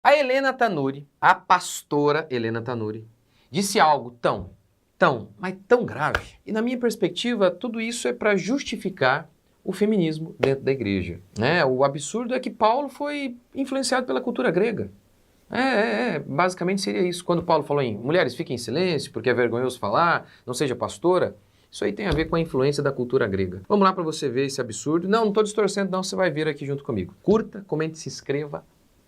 A Helena Tanuri, a pastora Helena Tanuri, disse algo mas tão grave. E na minha perspectiva, tudo isso é para justificar o feminismo dentro da igreja, né? O absurdo é que Paulo foi influenciado pela cultura grega. Basicamente seria isso. Quando Paulo falou em mulheres fiquem em silêncio porque é vergonhoso falar, não seja pastora, isso aí tem a ver com a influência da cultura grega. Vamos lá para você ver esse absurdo. Não estou distorcendo não, você vai ver aqui junto comigo. Curta, comente, se inscreva,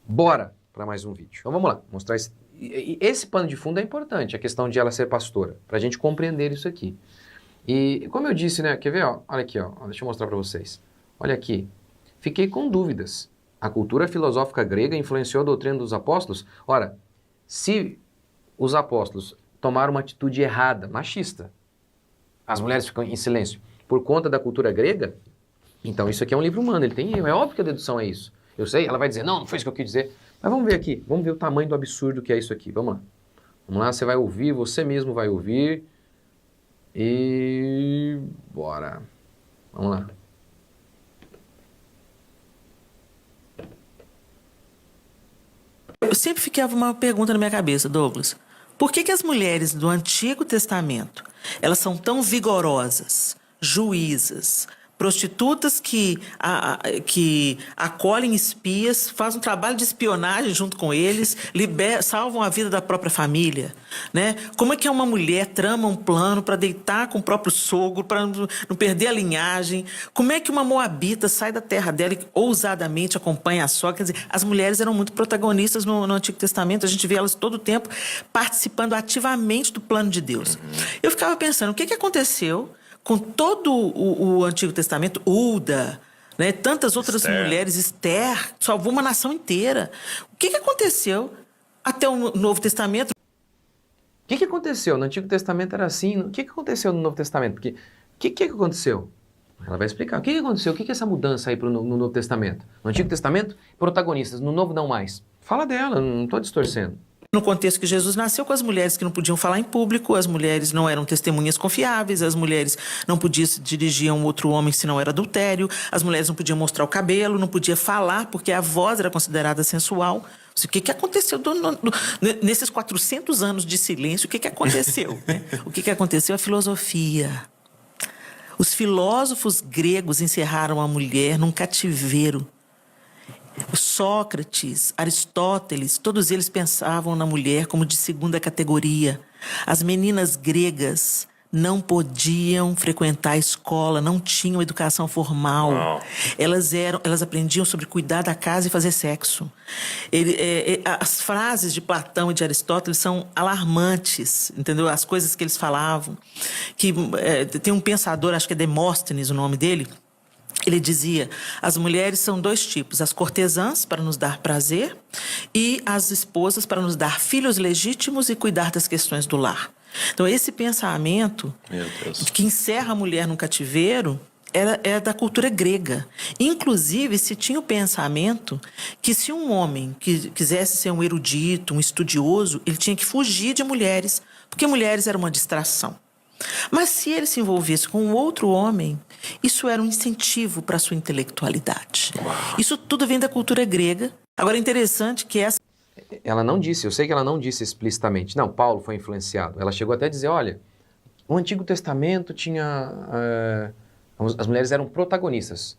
bora para mais um vídeo. Então vamos lá, mostrar esse pano de fundo é importante, a questão de ela ser pastora, para a gente compreender isso aqui. E como eu disse, né, quer ver, ó, olha aqui, ó, deixa eu mostrar para vocês. Olha aqui, fiquei com dúvidas. A cultura filosófica grega influenciou a doutrina dos apóstolos? Ora, se os apóstolos tomaram uma atitude errada, machista, as mulheres ficam em silêncio por conta da cultura grega, então isso aqui é um livro humano, ele tem erro, é óbvio que a dedução é isso. Eu sei, ela vai dizer, não foi isso que eu quis dizer. Mas vamos ver aqui, vamos ver o tamanho do absurdo que é isso aqui, vamos lá. Vamos lá, você vai ouvir, você mesmo vai ouvir. E bora. Vamos lá. Eu sempre ficava uma pergunta na minha cabeça, Douglas. Por que as mulheres do Antigo Testamento, elas são tão vigorosas, juízas, prostitutas que acolhem espias, fazem um trabalho de espionagem junto com eles, salvam a vida da própria família, né? Como é que uma mulher trama um plano para deitar com o próprio sogro, para não perder a linhagem? Como é que uma moabita sai da terra dela e ousadamente acompanha a sogra? Quer dizer, as mulheres eram muito protagonistas no Antigo Testamento, a gente vê elas todo o tempo participando ativamente do plano de Deus. Eu ficava pensando, o que aconteceu com todo o Antigo Testamento, Uda, né, tantas outras mulheres, Esther, salvou uma nação inteira. O que aconteceu até o Novo Testamento? O que aconteceu? No Antigo Testamento era assim, o que aconteceu no Novo Testamento? Porque o que aconteceu? Ela vai explicar. O que aconteceu? O que é essa mudança aí no Novo Testamento? No Antigo Testamento, protagonistas, no Novo não mais. Fala dela, não estou distorcendo. No contexto que Jesus nasceu, com as mulheres que não podiam falar em público, as mulheres não eram testemunhas confiáveis, as mulheres não podiam se dirigir a um outro homem se não era adultério, as mulheres não podiam mostrar o cabelo, não podiam falar porque a voz era considerada sensual. O que aconteceu nesses 400 anos de silêncio? O que aconteceu? Né? O que aconteceu? A filosofia. Os filósofos gregos encerraram a mulher num cativeiro. Sócrates, Aristóteles, todos eles pensavam na mulher como de segunda categoria. As meninas gregas não podiam frequentar a escola, não tinham educação formal. Elas aprendiam sobre cuidar da casa e fazer sexo. As frases de Platão e de Aristóteles são alarmantes, entendeu? As coisas que eles falavam. Tem um pensador, acho que é Demóstenes o nome dele. Ele dizia, as mulheres são dois tipos, as cortesãs para nos dar prazer e as esposas para nos dar filhos legítimos e cuidar das questões do lar. Então, esse pensamento que encerra a mulher num cativeiro é da cultura grega. Inclusive, se tinha o pensamento que se um homem que quisesse ser um erudito, um estudioso, ele tinha que fugir de mulheres, porque mulheres eram uma distração. Mas se ele se envolvesse com um outro homem, isso era um incentivo para a sua intelectualidade. Isso tudo vem da cultura grega. Agora, é interessante que essa... Ela não disse, eu sei que ela não disse explicitamente. Não, Paulo foi influenciado. Ela chegou até a dizer, olha, o Antigo Testamento tinha... as mulheres eram protagonistas.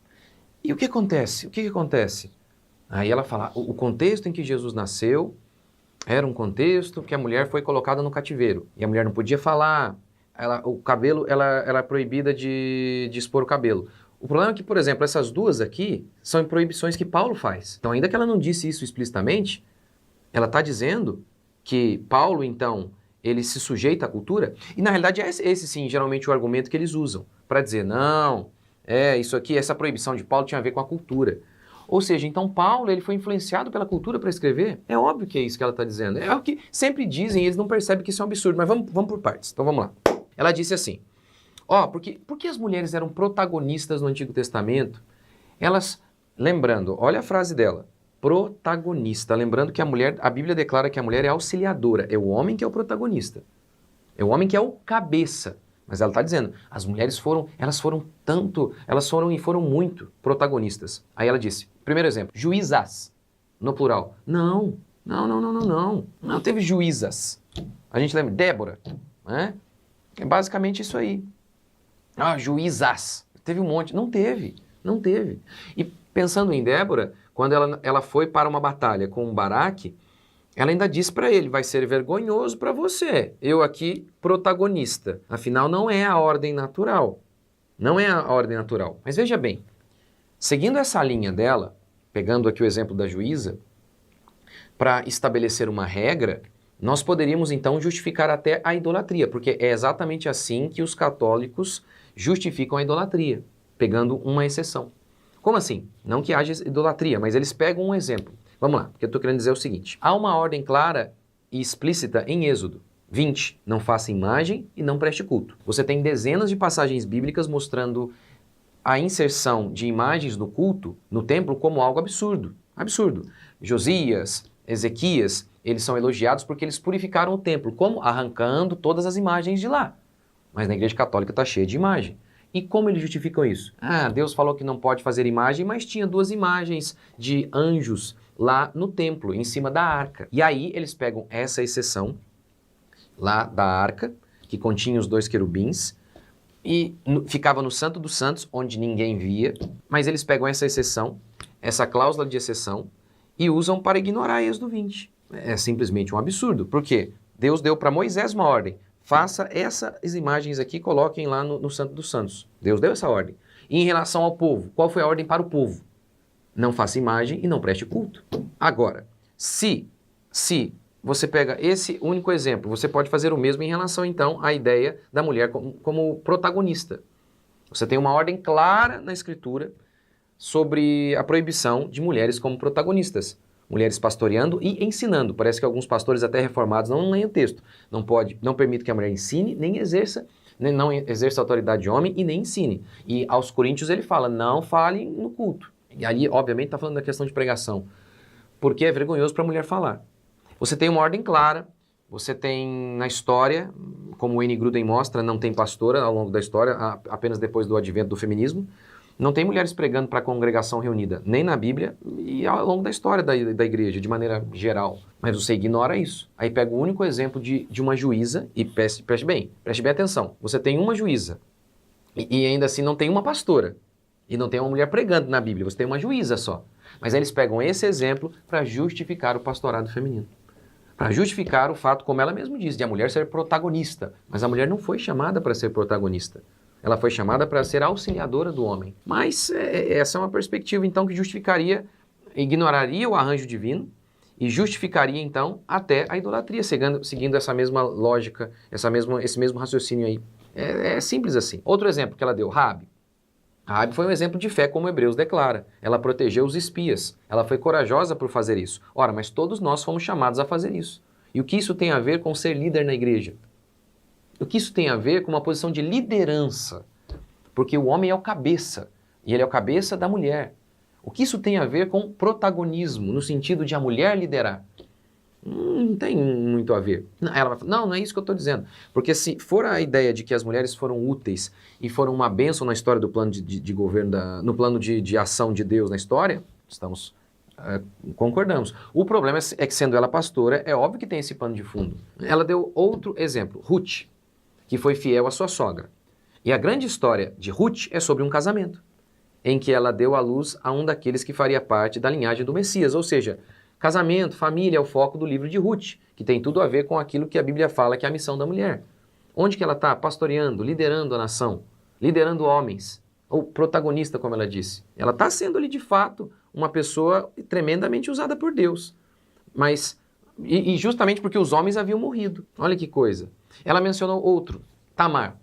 E o que acontece? O que acontece? Aí ela fala, o contexto em que Jesus nasceu era um contexto que a mulher foi colocada no cativeiro. E a mulher não podia falar... o cabelo, ela era proibida de expor o cabelo. O problema é que, por exemplo, essas duas aqui são proibições que Paulo faz. Então, ainda que ela não disse isso explicitamente, ela está dizendo que Paulo, então, ele se sujeita à cultura. E, na realidade, é esse sim, geralmente, o argumento que eles usam para dizer, não, isso aqui, essa proibição de Paulo tinha a ver com a cultura. Ou seja, então Paulo ele foi influenciado pela cultura para escrever? É óbvio que é isso que ela está dizendo. É o que sempre dizem, eles não percebem que isso é um absurdo. Mas vamos por partes. Então, vamos lá. Ela disse assim, porque as mulheres eram protagonistas no Antigo Testamento, elas, lembrando, olha a frase dela, protagonista, lembrando que a Bíblia declara que a mulher é auxiliadora, é o homem que é o protagonista, é o homem que é o cabeça, mas ela está dizendo, as mulheres foram muito protagonistas. Aí ela disse, primeiro exemplo, juízas, no plural, não, Não, não, não, não, não. Não teve juízas. A gente lembra, Débora, né? É basicamente isso aí. Ah, juízas. Teve um monte. Não teve, não teve. E pensando em Débora, quando ela foi para uma batalha com Baraque, ela ainda disse para ele, vai ser vergonhoso para você, eu aqui protagonista. Afinal, não é a ordem natural. Não é a ordem natural. Mas veja bem, seguindo essa linha dela, pegando aqui o exemplo da juíza, para estabelecer uma regra, nós poderíamos então justificar até a idolatria, porque é exatamente assim que os católicos justificam a idolatria, pegando uma exceção. Como assim? Não que haja idolatria, mas eles pegam um exemplo. Vamos lá, porque eu estou querendo dizer o seguinte. Há uma ordem clara e explícita em Êxodo 20. Não faça imagem e não preste culto. Você tem dezenas de passagens bíblicas mostrando a inserção de imagens no culto, no templo, como algo absurdo. Absurdo. Josias, Ezequias, eles são elogiados porque eles purificaram o templo. Como? Arrancando todas as imagens de lá. Mas na Igreja Católica está cheia de imagem. E como eles justificam isso? Ah, Deus falou que não pode fazer imagem, mas tinha 2 imagens de anjos lá no templo, em cima da arca. E aí eles pegam essa exceção lá da arca, que continha os 2 querubins, e ficava no Santo dos Santos, onde ninguém via, mas eles pegam essa exceção, essa cláusula de exceção, e usam para ignorar Êxodo 20. É simplesmente um absurdo. Por quê? Deus deu para Moisés uma ordem. Faça essas imagens aqui, coloquem lá no Santo dos Santos. Deus deu essa ordem. E em relação ao povo, qual foi a ordem para o povo? Não faça imagem e não preste culto. Agora, se você pega esse único exemplo, você pode fazer o mesmo em relação, então, à ideia da mulher como protagonista. Você tem uma ordem clara na Escritura sobre a proibição de mulheres como protagonistas. Mulheres pastoreando e ensinando. Parece que alguns pastores até reformados não leem o texto. Não permite que a mulher ensine, nem exerça, não exerça autoridade de homem e nem ensine. E aos coríntios ele fala, não fale no culto. E ali, obviamente, está falando da questão de pregação. Porque é vergonhoso para a mulher falar. Você tem uma ordem clara, você tem na história, como o N. Gruden mostra, não tem pastora ao longo da história, apenas depois do advento do feminismo. Não tem mulheres pregando para a congregação reunida, nem na Bíblia e ao longo da história da igreja, de maneira geral. Mas você ignora isso. Aí pega o único exemplo de uma juíza e preste bem atenção. Você tem uma juíza e ainda assim não tem uma pastora e não tem uma mulher pregando na Bíblia, você tem uma juíza só. Mas aí eles pegam esse exemplo para justificar o pastorado feminino. Para justificar o fato, como ela mesma diz, de a mulher ser protagonista. Mas a mulher não foi chamada para ser protagonista. Ela foi chamada para ser auxiliadora do homem. Mas essa é uma perspectiva, então, que ignoraria o arranjo divino e justificaria, então, até a idolatria, seguindo essa mesma lógica, esse mesmo raciocínio aí. É simples assim. Outro exemplo que ela deu, Raabe. Raabe foi um exemplo de fé, como Hebreus declara. Ela protegeu os espias. Ela foi corajosa por fazer isso. Ora, mas todos nós fomos chamados a fazer isso. E o que isso tem a ver com ser líder na igreja? O que isso tem a ver com uma posição de liderança? Porque o homem é o cabeça, e ele é o cabeça da mulher. O que isso tem a ver com protagonismo, no sentido de a mulher liderar? Não tem muito a ver. Ela vai falar, não é isso que eu estou dizendo. Porque se for a ideia de que as mulheres foram úteis e foram uma bênção na história do plano de governo, no plano de ação de Deus na história, concordamos. O problema é que, sendo ela pastora, é óbvio que tem esse pano de fundo. Ela deu outro exemplo, Ruth, que foi fiel à sua sogra. E a grande história de Ruth é sobre um casamento, em que ela deu à luz a um daqueles que faria parte da linhagem do Messias. Ou seja, casamento, família é o foco do livro de Ruth, que tem tudo a ver com aquilo que a Bíblia fala que é a missão da mulher. Onde que ela está? Pastoreando, liderando a nação, liderando homens, ou protagonista, como ela disse. Ela está sendo ali, de fato, uma pessoa tremendamente usada por Deus. Mas, e justamente porque os homens haviam morrido. Olha que coisa. Ela mencionou Tamar.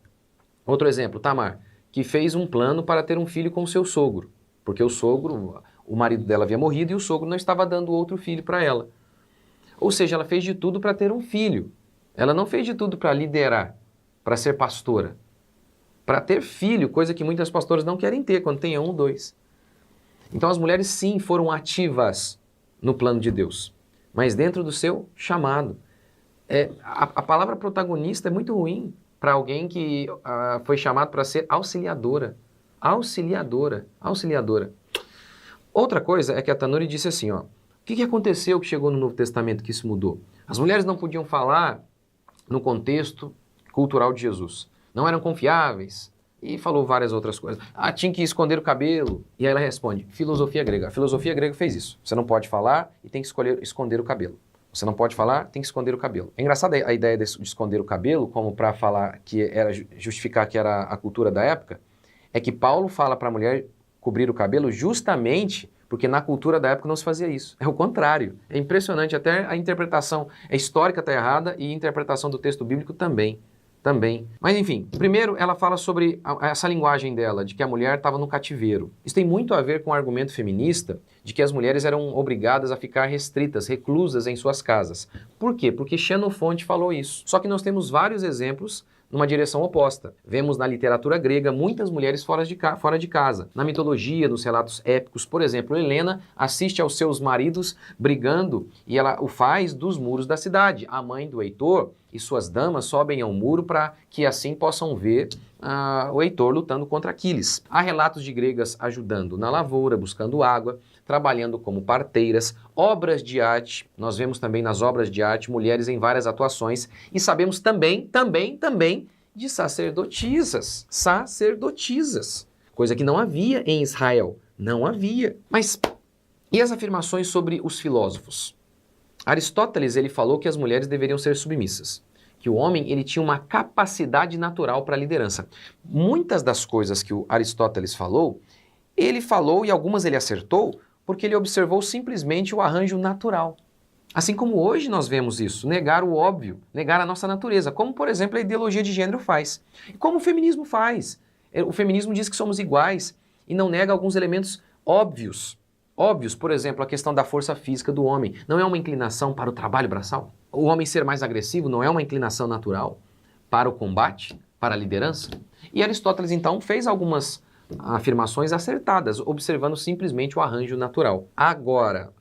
Outro exemplo, Tamar, que fez um plano para ter um filho com seu sogro. Porque o marido dela havia morrido e o sogro não estava dando outro filho para ela. Ou seja, ela fez de tudo para ter um filho. Ela não fez de tudo para liderar, para ser pastora. Para ter filho, coisa que muitas pastoras não querem ter quando tem 1 ou 2. Então as mulheres sim foram ativas no plano de Deus, mas dentro do seu chamado. A palavra protagonista é muito ruim para alguém que foi chamado para ser auxiliadora. Auxiliadora. Outra coisa é que a Tanuri disse assim, ó, que aconteceu que chegou no Novo Testamento que isso mudou? As mulheres não podiam falar no contexto cultural de Jesus. Não eram confiáveis. E falou várias outras coisas. Ah, tinha que esconder o cabelo. E aí ela responde, filosofia grega. A filosofia grega fez isso. Você não pode falar e tem que esconder o cabelo. Você não pode falar, tem que esconder o cabelo. É engraçada a ideia de esconder o cabelo, como para falar que era justificar que era a cultura da época, é que Paulo fala para a mulher cobrir o cabelo justamente porque na cultura da época não se fazia isso. É o contrário. É impressionante, até a interpretação histórica está errada e a interpretação do texto bíblico também. Mas enfim, primeiro ela fala sobre essa linguagem dela, de que a mulher estava no cativeiro. Isso tem muito a ver com o argumento feminista de que as mulheres eram obrigadas a ficar restritas, reclusas em suas casas. Por quê? Porque Xenofonte falou isso. Só que nós temos vários exemplos numa direção oposta. Vemos na literatura grega muitas mulheres fora de casa. Na mitologia, nos relatos épicos, por exemplo, Helena assiste aos seus maridos brigando e ela o faz dos muros da cidade. A mãe do Heitor e suas damas sobem ao muro para que assim possam ver o Heitor lutando contra Aquiles. Há relatos de gregas ajudando na lavoura, buscando água, trabalhando como parteiras, obras de arte. Nós vemos também nas obras de arte mulheres em várias atuações e sabemos também de sacerdotisas. Coisa que não havia em Israel. Não havia. Mas e as afirmações sobre os filósofos? Aristóteles ele falou que as mulheres deveriam ser submissas, que o homem ele tinha uma capacidade natural para a liderança. Muitas das coisas que o Aristóteles falou, ele falou e algumas ele acertou porque ele observou simplesmente o arranjo natural. Assim como hoje nós vemos isso, negar o óbvio, negar a nossa natureza, como por exemplo a ideologia de gênero faz. E como o feminismo faz. O feminismo diz que somos iguais e não nega alguns elementos óbvios. Óbvios, por exemplo, a questão da força física do homem. Não é uma inclinação para o trabalho braçal? O homem ser mais agressivo não é uma inclinação natural para o combate, para a liderança? E Aristóteles, então, fez algumas afirmações acertadas, observando simplesmente o arranjo natural. Agora,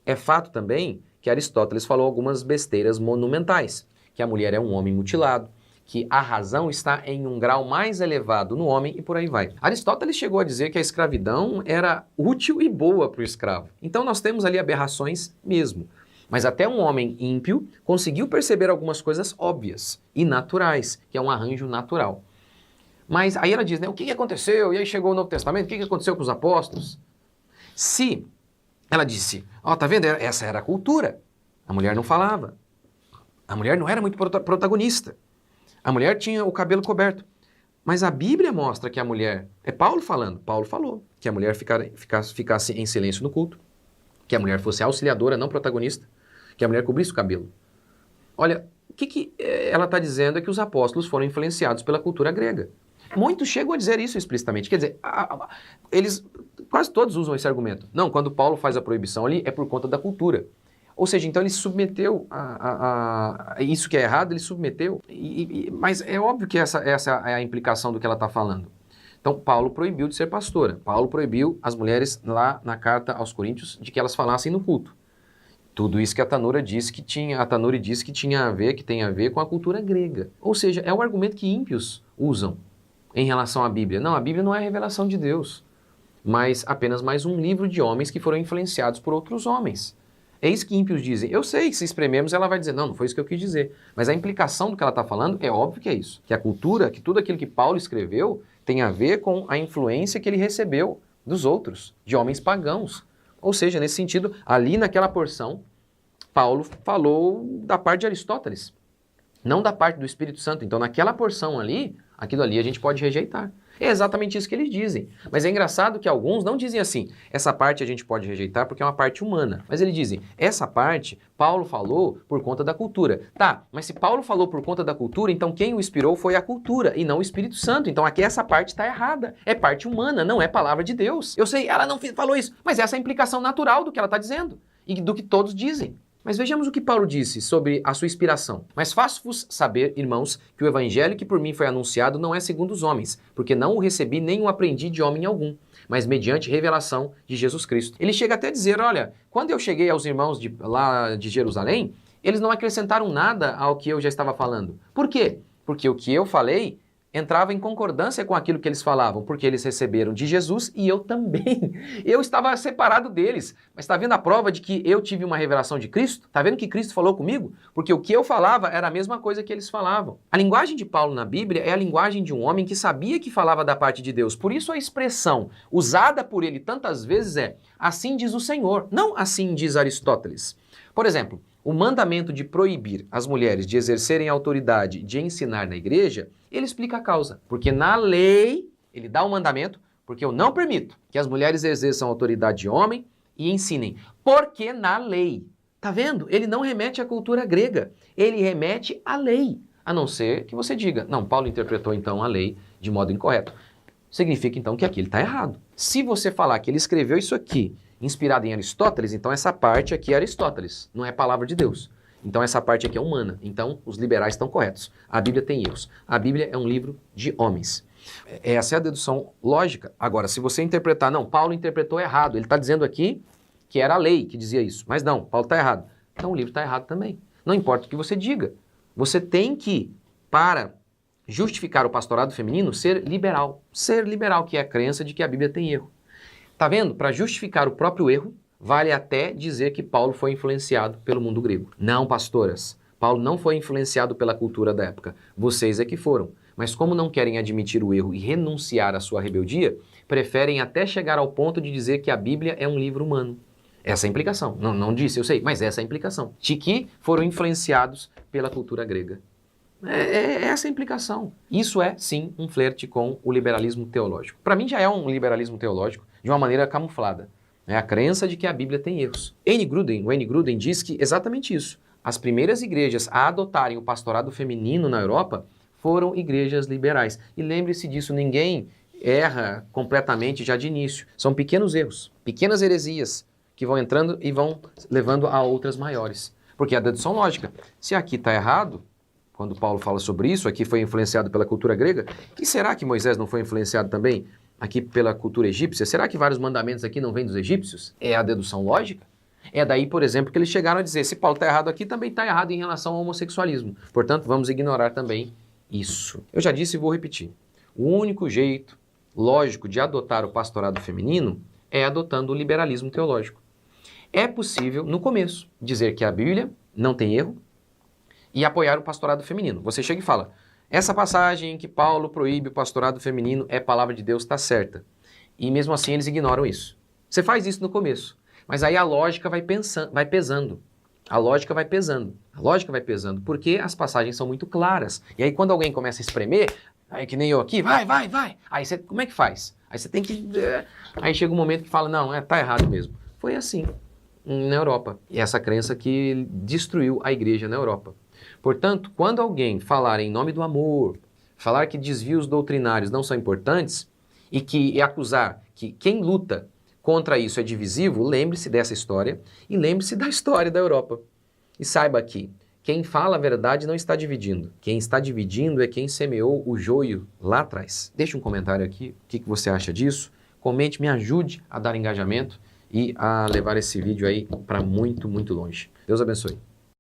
é fato também que Aristóteles falou algumas besteiras monumentais, que a mulher é um homem mutilado, que a razão está em um grau mais elevado no homem e por aí vai. Aristóteles chegou a dizer que a escravidão era útil e boa para o escravo. Então nós temos ali aberrações mesmo. Mas até um homem ímpio conseguiu perceber algumas coisas óbvias e naturais, que é um arranjo natural. Mas aí ela diz, né, o que aconteceu? E aí chegou o Novo Testamento, o que aconteceu com os apóstolos? Se ela disse, ó, tá vendo? Essa era a cultura. A mulher não falava. A mulher não era muito protagonista. A mulher tinha o cabelo coberto. Mas a Bíblia mostra que a mulher... É Paulo falando. Paulo falou que a mulher ficasse em silêncio no culto. Que a mulher fosse auxiliadora, não protagonista. Que a mulher cobrisse o cabelo. Olha, o que ela está dizendo é que os apóstolos foram influenciados pela cultura grega. Muitos chegam a dizer isso explicitamente. Quer dizer, eles quase todos usam esse argumento. Não, quando Paulo faz a proibição ali, é por conta da cultura. Ou seja, então ele se submeteu a isso que é errado, ele submeteu. Mas é óbvio que essa é a implicação do que ela está falando. Então, Paulo proibiu de ser pastora. Paulo proibiu as mulheres lá na carta aos Coríntios de que elas falassem no culto. Tudo isso que a Tanuri disse que tinha que tem a ver com a cultura grega. Ou seja, é o argumento que ímpios usam em relação à Bíblia. Não, a Bíblia não é a revelação de Deus, mas apenas mais um livro de homens que foram influenciados por outros homens. É isso que ímpios dizem. Eu sei que se esprememos ela vai dizer, não foi isso que eu quis dizer. Mas a implicação do que ela está falando é óbvio que é isso. Que a cultura, que tudo aquilo que Paulo escreveu tem a ver com a influência que ele recebeu dos outros, de homens pagãos. Ou seja, nesse sentido, ali naquela porção, Paulo falou da parte de Aristóteles, não da parte do Espírito Santo. Então, naquela porção ali, aquilo ali a gente pode rejeitar. É exatamente isso que eles dizem. Mas é engraçado que alguns não dizem assim, essa parte a gente pode rejeitar porque é uma parte humana. Mas eles dizem, essa parte Paulo falou por conta da cultura. Tá, mas se Paulo falou por conta da cultura, então quem o inspirou foi a cultura e não o Espírito Santo. Então aqui essa parte está errada. É parte humana, não é palavra de Deus. Eu sei, ela não falou isso, mas essa é a implicação natural do que ela está dizendo e do que todos dizem. Mas vejamos o que Paulo disse sobre a sua inspiração. Mas faço-vos saber, irmãos, que o evangelho que por mim foi anunciado não é segundo os homens, porque não o recebi nem o aprendi de homem algum, mas mediante revelação de Jesus Cristo. Ele chega até a dizer, olha, quando eu cheguei aos irmãos lá de Jerusalém, eles não acrescentaram nada ao que eu já estava falando. Por quê? Porque o que eu falei entrava em concordância com aquilo que eles falavam, porque eles receberam de Jesus e eu também. Eu estava separado deles. Mas está vendo a prova de que eu tive uma revelação de Cristo? Está vendo que Cristo falou comigo? Porque o que eu falava era a mesma coisa que eles falavam. A linguagem de Paulo na Bíblia é a linguagem de um homem que sabia que falava da parte de Deus. Por isso a expressão usada por ele tantas vezes é assim diz o Senhor, não assim diz Aristóteles. Por exemplo, o mandamento de proibir as mulheres de exercerem a autoridade de ensinar na igreja, ele explica a causa. Porque na lei, ele dá um mandamento, porque eu não permito que as mulheres exerçam a autoridade de homem e ensinem. Porque na lei. Tá vendo? Ele não remete à cultura grega, ele remete à lei. A não ser que você diga, não, Paulo interpretou então a lei de modo incorreto. Significa então que aqui ele está errado. Se você falar que ele escreveu isso aqui inspirado em Aristóteles, então essa parte aqui é Aristóteles, não é palavra de Deus. Então essa parte aqui é humana. Então os liberais estão corretos. A Bíblia tem erros. A Bíblia é um livro de homens. Essa é a dedução lógica. Agora, se você interpretar, não, Paulo interpretou errado. Ele está dizendo aqui que era a lei que dizia isso. Mas não, Paulo está errado. Então o livro está errado também. Não importa o que você diga. Você tem que, para justificar o pastorado feminino, ser liberal. Ser liberal, que é a crença de que a Bíblia tem erro. Tá vendo? Para justificar o próprio erro, vale até dizer que Paulo foi influenciado pelo mundo grego. Não, pastoras. Paulo não foi influenciado pela cultura da época. Vocês é que foram. Mas como não querem admitir o erro e renunciar à sua rebeldia, preferem até chegar ao ponto de dizer que a Bíblia é um livro humano. Essa é a implicação. Não disse, eu sei, mas essa é a implicação. De que foram influenciados pela cultura grega. É essa a implicação. Isso é, sim, um flerte com o liberalismo teológico. Para mim já é um liberalismo teológico de uma maneira camuflada. É a crença de que a Bíblia tem erros. Wayne Grudem diz que exatamente isso. As primeiras igrejas a adotarem o pastorado feminino na Europa foram igrejas liberais. E lembre-se disso, ninguém erra completamente já de início. São pequenos erros, pequenas heresias que vão entrando e vão levando a outras maiores. Porque é a dedução lógica. Se aqui está errado, quando Paulo fala sobre isso, aqui foi influenciado pela cultura grega, e será que Moisés não foi influenciado também aqui pela cultura egípcia? Será que vários mandamentos aqui não vêm dos egípcios? É a dedução lógica? É daí, por exemplo, que eles chegaram a dizer, se Paulo está errado aqui, também está errado em relação ao homossexualismo. Portanto, vamos ignorar também isso. Eu já disse e vou repetir. O único jeito lógico de adotar o pastorado feminino é adotando o liberalismo teológico. É possível, no começo, dizer que a Bíblia não tem erro e apoiar o pastorado feminino. Você chega e fala, essa passagem em que Paulo proíbe o pastorado feminino é palavra de Deus, está certa. E mesmo assim eles ignoram isso. Você faz isso no começo, mas aí a lógica vai pesando. A lógica vai pesando, porque as passagens são muito claras. E aí quando alguém começa a espremer, aí que nem eu aqui, vai. Aí você, como é que faz? Aí você tem que... Aí chega um momento que fala, não, tá errado mesmo. Foi assim na Europa. E essa crença que destruiu a igreja na Europa. Portanto, quando alguém falar em nome do amor, falar que desvios doutrinários não são importantes e acusar que quem luta contra isso é divisivo, lembre-se dessa história e lembre-se da história da Europa. E saiba que quem fala a verdade não está dividindo. Quem está dividindo é quem semeou o joio lá atrás. Deixe um comentário aqui, o que você acha disso? Comente, me ajude a dar engajamento e a levar esse vídeo aí para muito, muito longe. Deus abençoe.